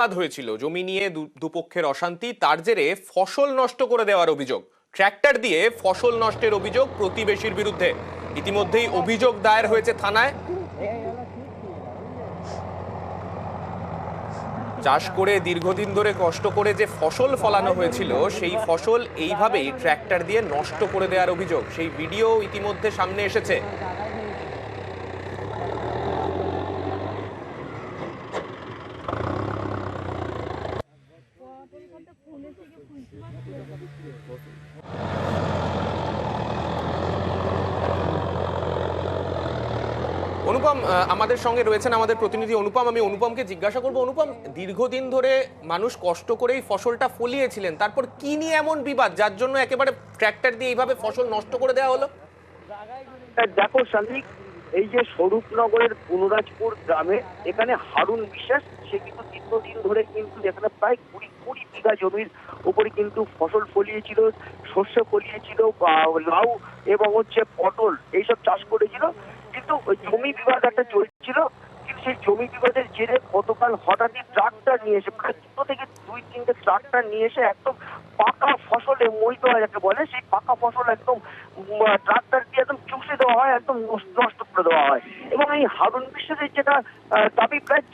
বিবাদ হয়েছিল জমি নিয়ে দুপক্ষের অশান্তি, তার জেরে ফসল নষ্ট করে দেওয়ার অভিযোগ, ট্র্যাক্টর দিয়ে ফসল নষ্টের অভিযোগ প্রতিবেশীর বিরুদ্ধে। ইতিমধ্যেই অভিযোগ দায়ের হয়েছে থানায়। চাষ করে দীর্ঘদিন ধরে কষ্ট করে যে ফসল ফলানো হয়েছিল সেই ফসল এইভাবেই ট্র্যাক্টর দিয়ে নষ্ট করে দেওয়ার অভিযোগ, সেই ভিডিও ইতিমধ্যে সামনে এসেছে। অনুপম আমাদের সঙ্গে রয়েছেন, আমাদের প্রতিনিধি অনুপম। আমি অনুপমকে জিজ্ঞাসা করবো, অনুপম, দীর্ঘদিন ধরে মানুষ কষ্ট করেই ফসলটা ফলিয়েছিলেন, তারপর কি নিয়ে এমন বিবাদ যার জন্য একেবারে ট্র্যাক্টর দিয়ে এইভাবে ফসল নষ্ট করে দেওয়া হলো? দেখো শালিক, এই যে স্বরূপনগরের পুনরাজপুর গ্রামে এখানে হারুন বিশ্বাস, সে কিন্তু দীর্ঘদিন ধরে কিন্তু এখানে প্রায় কুড়ি বিঘা জমির উপরে কিন্তু ফসল ফলিয়েছিল, শস্য ফলিয়েছিল, লাউ এবং পটল এইসব চাষ করেছিল। কিন্তু জমি বিবাদ একটা চলছিল, কিন্তু সেই জমি বিবাদের জেরে গতকাল হঠাৎই ট্রাক্টর নিয়ে এসে, প্রায় 2 থেকে 2-3টে ট্রাক্টর নিয়ে এসে একদম পাকা ফসলে মরিত হয় যাকে বলে, সেই পাকা ফসল একদম ট্রাক্টর দিয়ে একদম চুষে দেওয়া হয়, একদম নষ্ট করে দেওয়া হয়। এবং এই হারুন বিশ্বাসের যেটা দাবি, প্রায়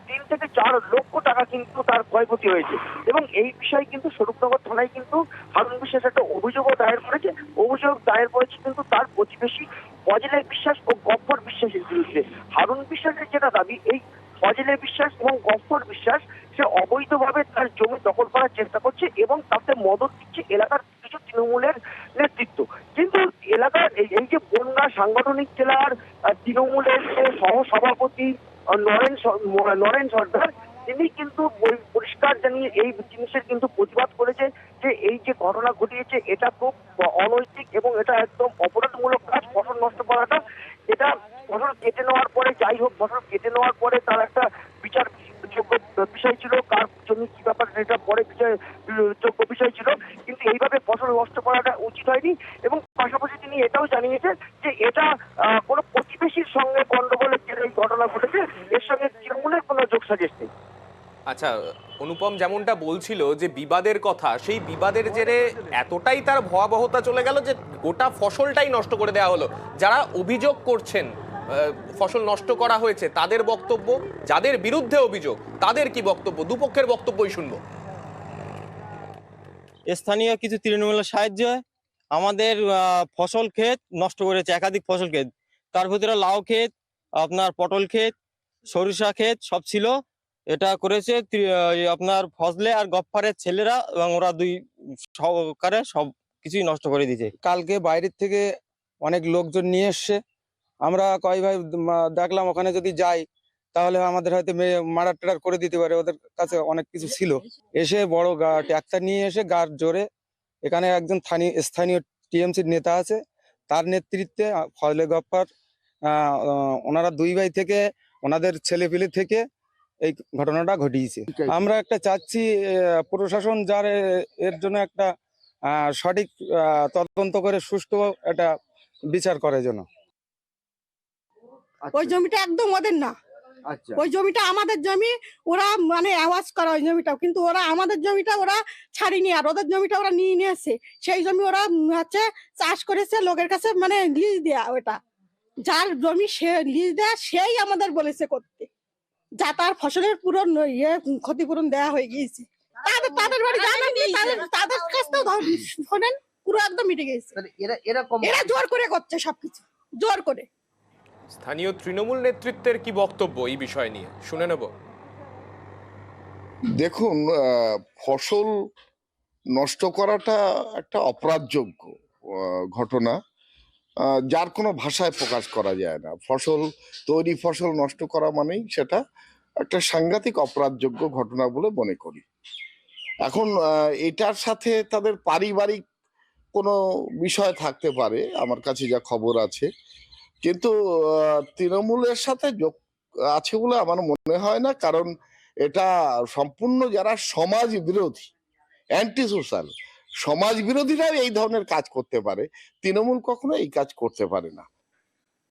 3 থেকে 4 লক্ষ টাকা কিন্তু তার ক্ষয়ক্ষতি হয়েছে। এবং এই বিষয়ে কিন্তু স্বরূপনগর থানায় কিন্তু হারুন বিশ্বাস একটা অভিযোগও দায়ের করেছে। অভিযোগ দায়ের করেছে কিন্তু তার প্রতিবেশী ফজলে বিশ্বাস ও গফ্ফর বিশ্বাসের বিরুদ্ধে। হারুন বিশ্বাসের যেটা দাবি, এই ফজলে বিশ্বাস এবং গফ্ফর বিশ্বাস সে অবৈধভাবে তার জমি দখল করার চেষ্টা করছে এবং তাতে মদত দিচ্ছে এলাকার কিছু তৃণমূলের নেতৃত্ব। কিন্তু এলাকার এই যে বনগাঁ সাংগঠনিক জেলার তৃণমূলের সহ সভাপতি নরেন সর্দার, তিনি কিন্তু পরিষ্কার জানিয়ে এই জিনিসের কিন্তু প্রতিবাদ করেছে যে এই যে ঘটনা ঘটিয়েছে এটা খুব অনৈতিক এবং এটা একদম অপরাধমূলক কাজ। ফসল নষ্ট করাটা, এটা ফসল কেটে নেওয়ার পরে, যাই হোক ফসল কেটে নেওয়ার পরে তার একটা বিচারযোগ্য বিষয় ছিল, কার জমি কি ব্যাপার সেটা পরে বিচারযোগ্য বিষয় ছিল, কিন্তু এইভাবে ফসল নষ্ট করাটা উচিত হয়নি। এবং পাশাপাশি তিনি এটাও জানিয়েছেন যে এটা কোনো প্রতিবেশীর সঙ্গে গন্ডগোলের জেরে এই ঘটনা ঘটেছে, এর সঙ্গে তৃণমূলের কোনো যোগসাজশ নেই। আচ্ছা অনুপম, যেমনটা বলছিল যে বিবাদের কথা, সেই বিবাদের জেরে এতটাই তার ভয়াবহতা চলে গেল যে গোটা ফসলটাই নষ্ট করে দেওয়া হলো। যারা অভিযোগ করছেন ফসল নষ্ট করা হয়েছে তাদের বক্তব্য, যাদের বিরুদ্ধে অভিযোগ তাদের কি বক্তব্য, দুপক্ষের বক্তব্যই শুনবো। স্থানীয় কিছু তৃণমূলের সাহায্যে আমাদের ফসল ক্ষেত নষ্ট করেছে, একাধিক ফসল ক্ষেত, তার ভিতরে লাউ ক্ষেত, আপনার পটল ক্ষেত, সরিষা ক্ষেত সব ছিল। এটা করেছে আপনার ফজলে আর গফ্ফারের ছেলেরা, এবং ওরা দুই সহকারে সব কিছুই নষ্ট করে দিয়েছে। কালকে বাইরের থেকে অনেক লোকজন নিয়ে এসছে, আমরা কয় ভাই দেখলাম ওখানে যদি যাই তাহলে আমাদের হয়তো মার্ডার টার্ডার করে দিতে পারে, ওদের কাছে অনেক কিছু ছিল। এসে বড় ট্রাক্টর নিয়ে এসে গার জোরে, এখানে একজন স্থানীয় টিএমসির নেতা আছে, তার নেতৃত্বে ফজলে গফ্ফার, ওনারা দুই ভাই থেকে ওনাদের ছেলেপিলে থেকে এই ঘটনাটা ঘটিয়েছে। আমরা একটা চাচ্ছি প্রশাসন যার এর জন্য একটা সঠিক তদন্ত করে সুষ্ঠু একটা বিচার করার জন্য। ওই জমিটা একদম ওদের না। আচ্ছা, ওই জমিটা আমাদের জমি, ওরা মানে আওয়াজ করা ওই জমিটাও, কিন্তু ওরা আমাদের জমিটা ওরা ছাড়িনি, আর ওদের জমিটা ওরা নিয়ে নিয়েছে। সেই জমি ওরা হচ্ছে চাষ করেছে লোকের কাছে, মানে লিজ দেয়া, ওটা যার জমি সে লিজ দেয়া সেই আমাদের বলেছে করতে, যা তার ফসলের পুরো ক্ষতিপূরণ দেয়া হয়ে গিয়েছে। তাদের বাড়ি জানাননি, তাদের কাছ থেকে শোনেন পুরো একদম মিটে গেছে। এরা জোর করে করছে সবকিছু, জোর করে। স্থানীয় তৃণমূল নেতৃত্বের কি বক্তব্য এই বিষয় নিয়ে শুনে নেব। দেখুন, ফসল নষ্ট করাটা একটা অপরাধযোগ্য ঘটনা, যার কোনো ভাষায় প্রকাশ করা যায় না। ফসল নষ্ট করা মানেই সেটা একটা সাংঘাতিক অপরাধযোগ্য ঘটনা বলে মনে করি। এখন এটার সাথে তাদের পারিবারিক কোনো বিষয় থাকতে পারে, আমার কাছে যা খবর আছে, কিন্তু তৃণমূলের সাথে যোগ আছে বলে আমার মনে হয় না। কারণ এটা সম্পূর্ণ যারা সমাজ বিরোধী, অ্যান্টি সোশ্যাল সমাজ বিরোধীরাই এই ধরনের কাজ করতে পারে, তৃণমূল কখনো এই কাজ করতে পারে না।